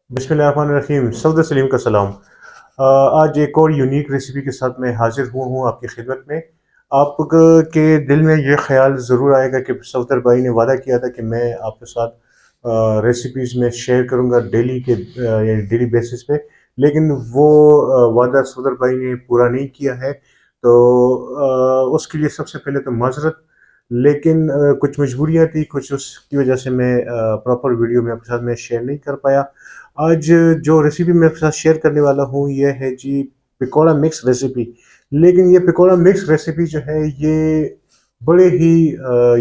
बिस्मिल्लाहिर्रहमानिर्रहीम। सऊद सलीम का सलाम। आज एक और यूनिक रेसिपी के साथ मैं हाजिर हुआ हूँ आपकी खिदमत में। आप के दिल में ये ख्याल ज़रूर आएगा कि सफदर भाई ने वादा किया था कि मैं आपके साथ रेसिपीज़ में शेयर करूँगा डेली के या डेली बेसिस पे, लेकिन वो वादा सफदर भाई ने पूरा नहीं किया है। तो उसके लिए सबसे पहले तो माजरत, लेकिन कुछ मजबूरियाँ थी, कुछ उसकी वजह से मैं प्रॉपर वीडियो में आपके साथ मैं शेयर नहीं कर पाया। आज जो रेसिपी मैं आपके साथ शेयर करने वाला हूँ ये है जी पकौड़ा मिक्स रेसिपी। लेकिन ये पकौड़ा मिक्स रेसिपी जो है ये बड़े ही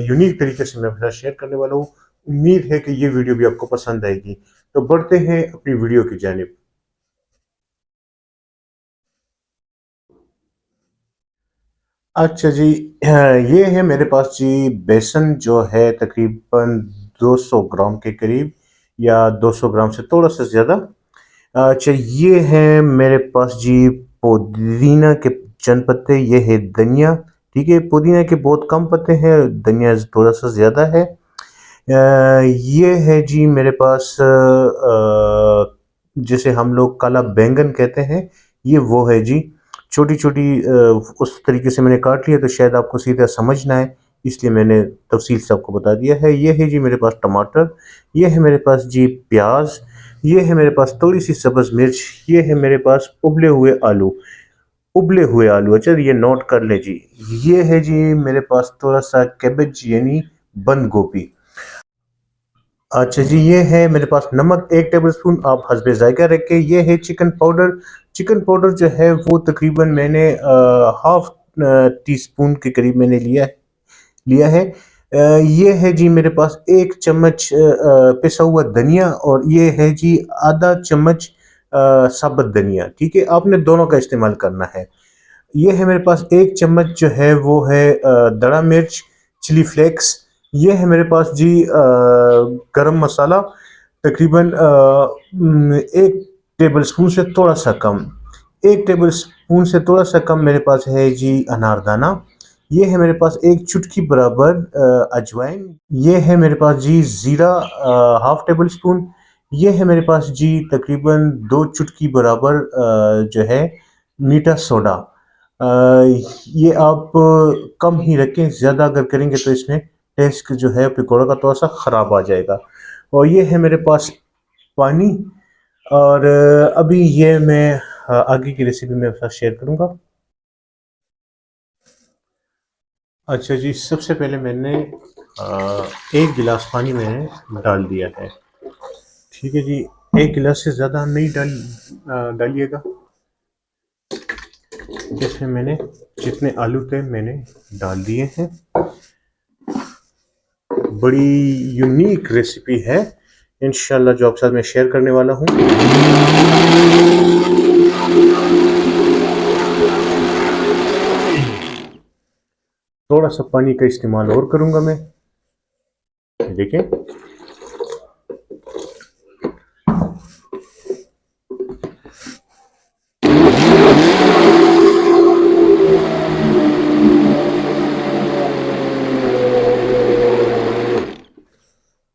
यूनिक तरीके से मैं आपके साथ शेयर करने वाला हूँ। उम्मीद है कि ये वीडियो भी आपको पसंद आएगी। तो बढ़ते हैं अपनी वीडियो की जानिब। अच्छा जी, ये है मेरे पास जी बेसन जो है तकरीबन 200 ग्राम के करीब, या 200 ग्राम से थोड़ा सा ज़्यादा। अच्छा, ये है मेरे पास जी पुदीना के चंद पत्ते, ये है धनिया। ठीक है, पुदीना के बहुत कम पत्ते हैं, धनिया थोड़ा सा ज़्यादा है। ये है जी मेरे पास जिसे हम लोग काला बैंगन कहते हैं, ये वो है जी। छोटी छोटी उस तरीके से मैंने काट लिया तो शायद आपको सीधा समझ ना आए, इसलिए मैंने तफसील से आपको बता दिया है। ये है जी मेरे पास टमाटर, ये है मेरे पास जी प्याज, ये है मेरे पास थोड़ी सी सब्ज मिर्च, ये है मेरे पास उबले हुए आलू। उबले हुए आलू, अच्छा ये नोट कर ले जी। ये है जी मेरे पास थोड़ा सा कैबेज यानी बंद गोभी। अच्छा जी, ये है मेरे पास नमक 1 टेबल स्पून, आप हस्बे जायका रखें। ये है चिकन पाउडर। चिकन पाउडर जो है वो तकरीबन मैंने हाफ टी स्पून के करीब मैंने लिया है। ये है जी मेरे पास 1 चम्मच पिसा हुआ धनिया, और ये है जी आधा चम्मच साबुत धनिया। ठीक है, आपने दोनों का इस्तेमाल करना है। ये है मेरे पास 1 चम्मच जो है वो है दड़ा मिर्च, चिली फ्लेक्स। ये है मेरे पास जी गरम मसाला, तकरीबन 1 टेबल स्पून से थोड़ा सा कम। 1 टेबल स्पून से थोड़ा सा कम मेरे पास है जी अनारदाना। ये है मेरे पास एक चुटकी बराबर अजवाइन। ये है मेरे पास जी ज़ीरा, हाफ 1 टेबल स्पून। ये है मेरे पास जी तकरीबन 2 चुटकी बराबर जो है मीठा सोडा। अ, ये आप कम ही रखें, ज़्यादा अगर करेंगे तो इसमें टेस्ट जो है पकौड़े का थोड़ा सा ख़राब आ जाएगा। और ये है मेरे पास पानी। और अभी ये मैं आगे की रेसिपी में आपके साथ शेयर करूँगा। अच्छा जी, सबसे पहले मैंने 1 गिलास पानी मैंने डाल दिया है। ठीक है जी, 1 गिलास से ज़्यादा नहीं डालिएगा। इसमें मैंने जितने आलू थे मैंने डाल दिए हैं। बड़ी यूनिक रेसिपी है इंशाल्लाह जो आपके साथ मैं शेयर करने वाला हूँ। थोड़ा सा पानी का इस्तेमाल और करूँगा मैं। देखें,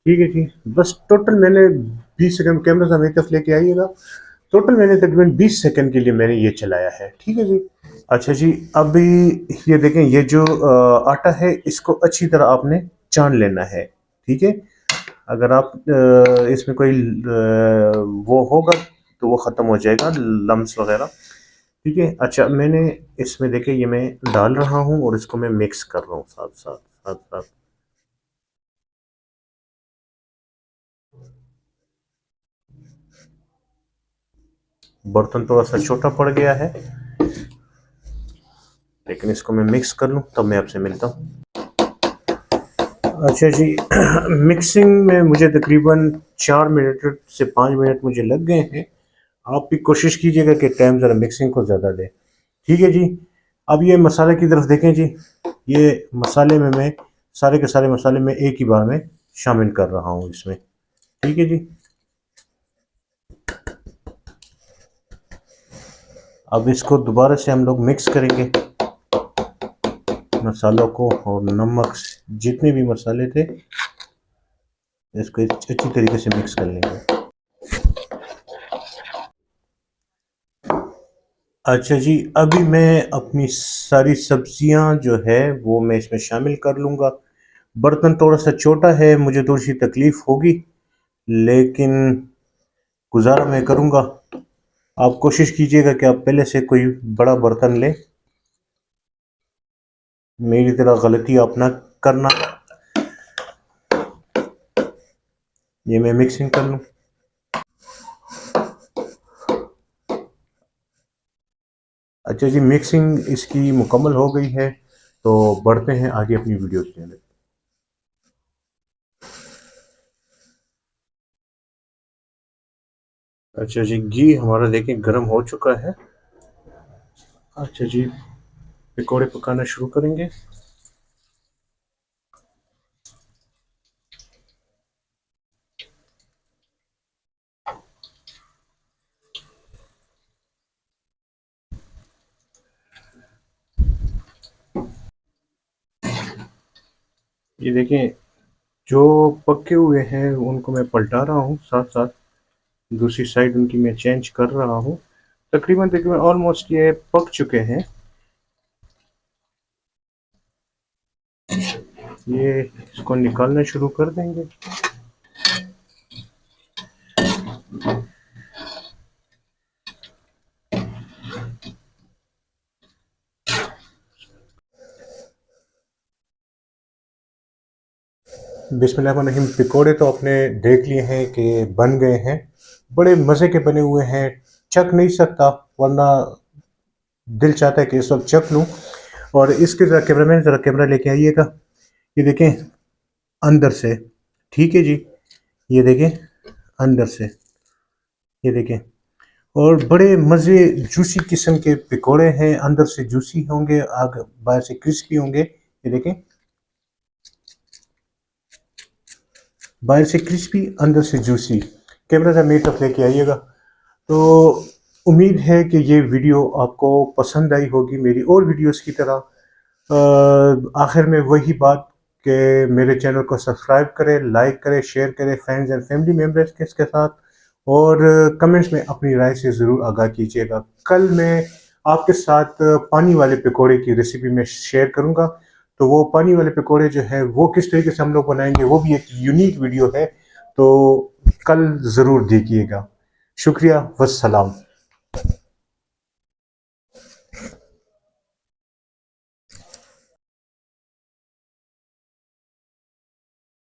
ठीक है जी। बस टोटल मैंने 20 सेकंड, कैमरा सा मेरी तरफ लेके आइएगा। टोटल मैंने तकरीबन 20 सेकंड के लिए मैंने ये चलाया है। ठीक है जी। अच्छा जी, अभी ये देखें, ये जो आटा है इसको अच्छी तरह आपने छान लेना है। ठीक है, अगर आप इसमें कोई वो होगा तो वो ख़त्म हो जाएगा, लम्स वगैरह। ठीक है, अच्छा मैंने इसमें देखे ये मैं डाल रहा हूँ और इसको मैं मिक्स कर रहा हूँ साथ साथ साथ साथ। बर्तन थोड़ा सा छोटा पड़ गया है, लेकिन इसको मैं मिक्स कर लूँ तब मैं आपसे मिलता हूँ। अच्छा जी, मिक्सिंग में मुझे तकरीबन 4 मिनट से 5 मिनट मुझे लग गए हैं। आप भी कोशिश कीजिएगा कि टाइम ज़रा मिक्सिंग को ज़्यादा दें। ठीक है जी। अब ये मसाले की तरफ देखें जी। ये मसाले में मैं सारे के सारे मसाले में एक ही बार में शामिल कर रहा हूँ इसमें। ठीक है जी। अब इसको दोबारा से हम लोग मिक्स करेंगे, मसालों को और नमक, जितने भी मसाले थे इसको अच्छी तरीके से मिक्स कर लेंगे। अच्छा जी, अभी मैं अपनी सारी सब्जियां जो है वो मैं इसमें शामिल कर लूँगा। बर्तन थोड़ा सा छोटा है, मुझे थोड़ी सी तकलीफ होगी, लेकिन गुजारा मैं करूँगा। आप कोशिश कीजिएगा कि आप पहले से कोई बड़ा बर्तन लें, मेरी तरह गलती आप ना करना। ये मैं मिक्सिंग कर लूँ। अच्छा जी, मिक्सिंग इसकी मुकम्मल हो गई है, तो बढ़ते हैं आगे अपनी वीडियो की तरफ। अच्छा जी, घी हमारा देखिए गर्म हो चुका है। अच्छा जी, पकौड़े पकाना शुरू करेंगे। ये देखें, जो पके हुए हैं उनको मैं पलटा रहा हूँ, साथ साथ दूसरी साइड उनकी मैं चेंज कर रहा हूँ। तकरीबन तकरीबन ऑलमोस्ट ये पक चुके हैं। ये इसको निकालना शुरू कर देंगे। बिस्मिल्लाहिर्रहमानिर्रहीम, पकौड़े तो आपने देख लिए हैं कि बन गए हैं। बड़े मज़े के बने हुए हैं। चख नहीं सकता, वरना दिल चाहता है कि इस वक्त चख लूँ। और इसके ज़रा कैमरामैन, ज़रा कैमरा लेके आइएगा। ये देखें अंदर से, ठीक है जी, ये देखें अंदर से, ये देखें। और बड़े मज़े जूसी किस्म के पकौड़े हैं, अंदर से जूसी होंगे, आग बाहर से क्रिस्पी होंगे। ये देखें, बाहर से क्रिस्पी, अंदर से जूसी। कैमरा ज़रा मेरी तरफ लेके आइएगा। तो उम्मीद है कि ये वीडियो आपको पसंद आई होगी, मेरी और वीडियोस की तरह। आखिर में वही बात कि मेरे चैनल को सब्सक्राइब करें, लाइक करें, शेयर करें फ्रेंड्स एंड फैमिली मेम्बर्स के साथ। और कमेंट्स में अपनी राय से ज़रूर आगाह कीजिएगा। कल मैं आपके साथ पानी वाले पकोड़े की रेसिपी में शेयर करूंगा। तो वो पानी वाले पकोड़े जो है वो किस तरीके से हम लोग बनाएंगे, वो भी एक यूनिक वीडियो है। तो कल ज़रूर देखिएगा। शुक्रिया, वस्सलाम।